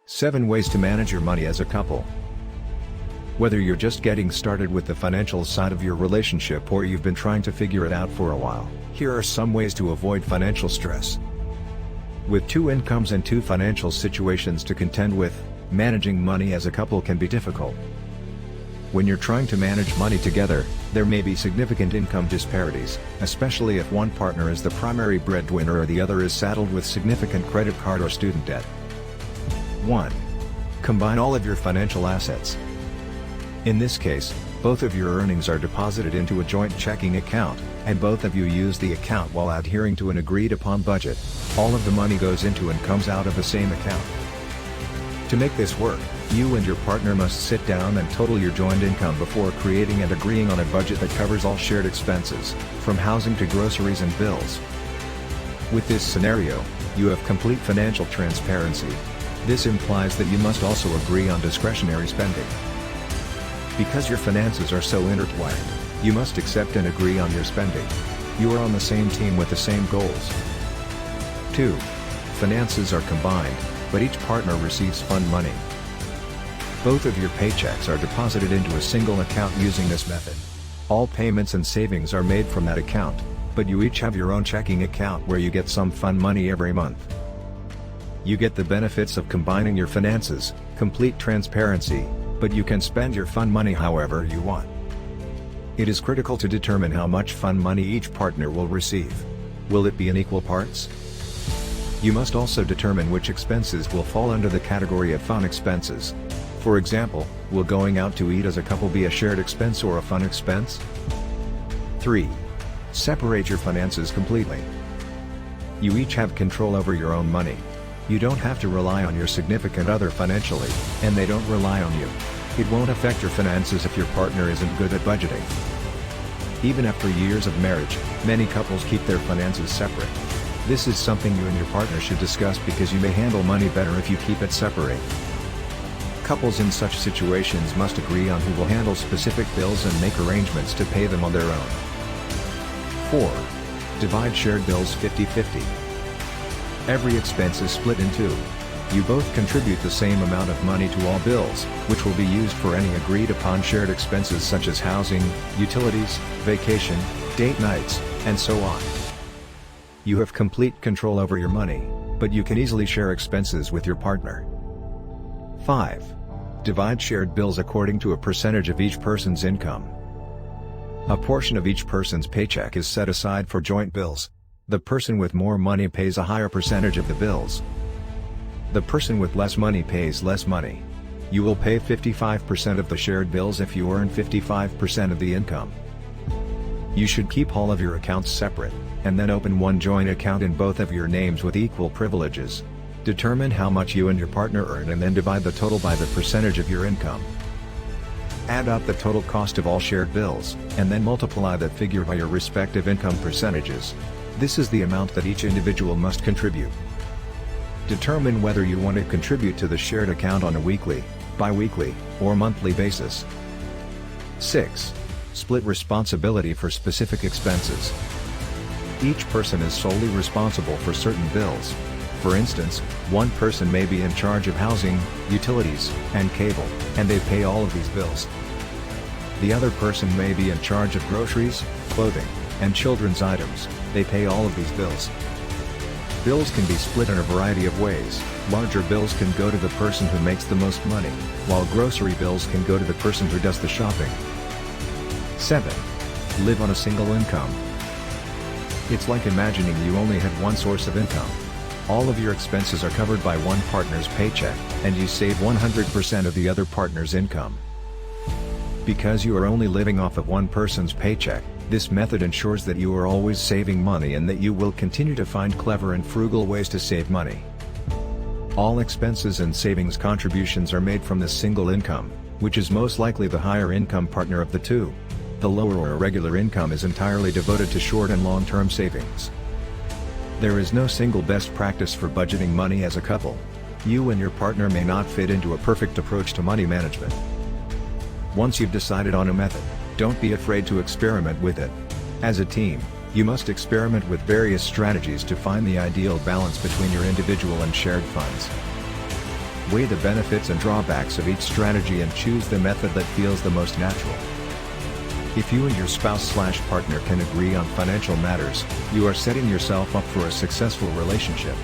7 Ways to manage your money as a couple. Whether you're just getting started with the financial side of your relationship or you've been trying to figure it out for a while, here are some ways to avoid financial stress. With 2 incomes and 2 financial situations to contend with, managing money as a couple can be difficult. When you're trying to manage money together, there may be significant income disparities, especially if one partner is the primary breadwinner or the other is saddled with significant credit card or student debt. 1. Combine all of your financial assets. In this case, both of your earnings are deposited into a joint checking account, and both of you use the account while adhering to an agreed-upon budget. All of the money goes into and comes out of the same account. To make this work, you and your partner must sit down and total your joint income before creating and agreeing on a budget that covers all shared expenses, from housing to groceries and bills. With this scenario, you have complete financial transparency. This implies that you must also agree on discretionary spending. Because your finances are so intertwined, you must accept and agree on your spending. You are on the same team with the same goals. 2. Finances are combined, but each partner receives fund money. Both of your paychecks are deposited into a single account using this method. All payments and savings are made from that account, but you each have your own checking account where you get some fund money every month. You get the benefits of combining your finances, complete transparency, but you can spend your fund money however you want. It is critical to determine how much fund money each partner will receive. Will it be in equal parts? You must also determine which expenses will fall under the category of fun expenses. For example, will going out to eat as a couple be a shared expense or a fun expense? 3. Separate your finances completely. You each have control over your own money. You don't have to rely on your significant other financially, and they don't rely on you. It won't affect your finances if your partner isn't good at budgeting. Even after years of marriage, many couples keep their finances separate. This is something you and your partner should discuss because you may handle money better if you keep it separate. Couples in such situations must agree on who will handle specific bills and make arrangements to pay them on their own. 4. Divide shared bills 50-50. Every expense is split in 2. You both contribute the same amount of money to all bills, which will be used for any agreed-upon shared expenses such as housing, utilities, vacation, date nights, and so on. You have complete control over your money, but you can easily share expenses with your partner. 5. Divide shared bills according to a percentage of each person's income. A portion of each person's paycheck is set aside for joint bills. The person with more money pays a higher percentage of the bills. The person with less money pays less money. You will pay 55% of the shared bills if you earn 55% of the income. You should keep all of your accounts separate, and then open one joint account in both of your names with equal privileges. Determine how much you and your partner earn and then divide the total by the percentage of your income. Add up the total cost of all shared bills, and then multiply that figure by your respective income percentages. This is the amount that each individual must contribute. Determine whether you want to contribute to the shared account on a weekly, bi-weekly, or monthly basis. 6. Split responsibility for specific expenses. Each person is solely responsible for certain bills. For instance, one person may be in charge of housing, utilities, and cable, and they pay all of these bills. The other person may be in charge of groceries, clothing, and children's items. They pay all of these bills. Bills can be split in a variety of ways. Larger bills can go to the person who makes the most money, while grocery bills can go to the person who does the shopping. 7. Live on a single income. It's like imagining you only had one source of income. All of your expenses are covered by one partner's paycheck, and you save 100% of the other partner's income. Because you are only living off of one person's paycheck, this method ensures that you are always saving money and that you will continue to find clever and frugal ways to save money. All expenses and savings contributions are made from this single income, which is most likely the higher income partner of the two. The lower or irregular income is entirely devoted to short and long-term savings. There is no single best practice for budgeting money as a couple. You and your partner may not fit into a perfect approach to money management. Once you've decided on a method, don't be afraid to experiment with it. As a team, you must experiment with various strategies to find the ideal balance between your individual and shared funds. Weigh the benefits and drawbacks of each strategy and choose the method that feels the most natural. If you and your spouse/partner can agree on financial matters, you are setting yourself up for a successful relationship.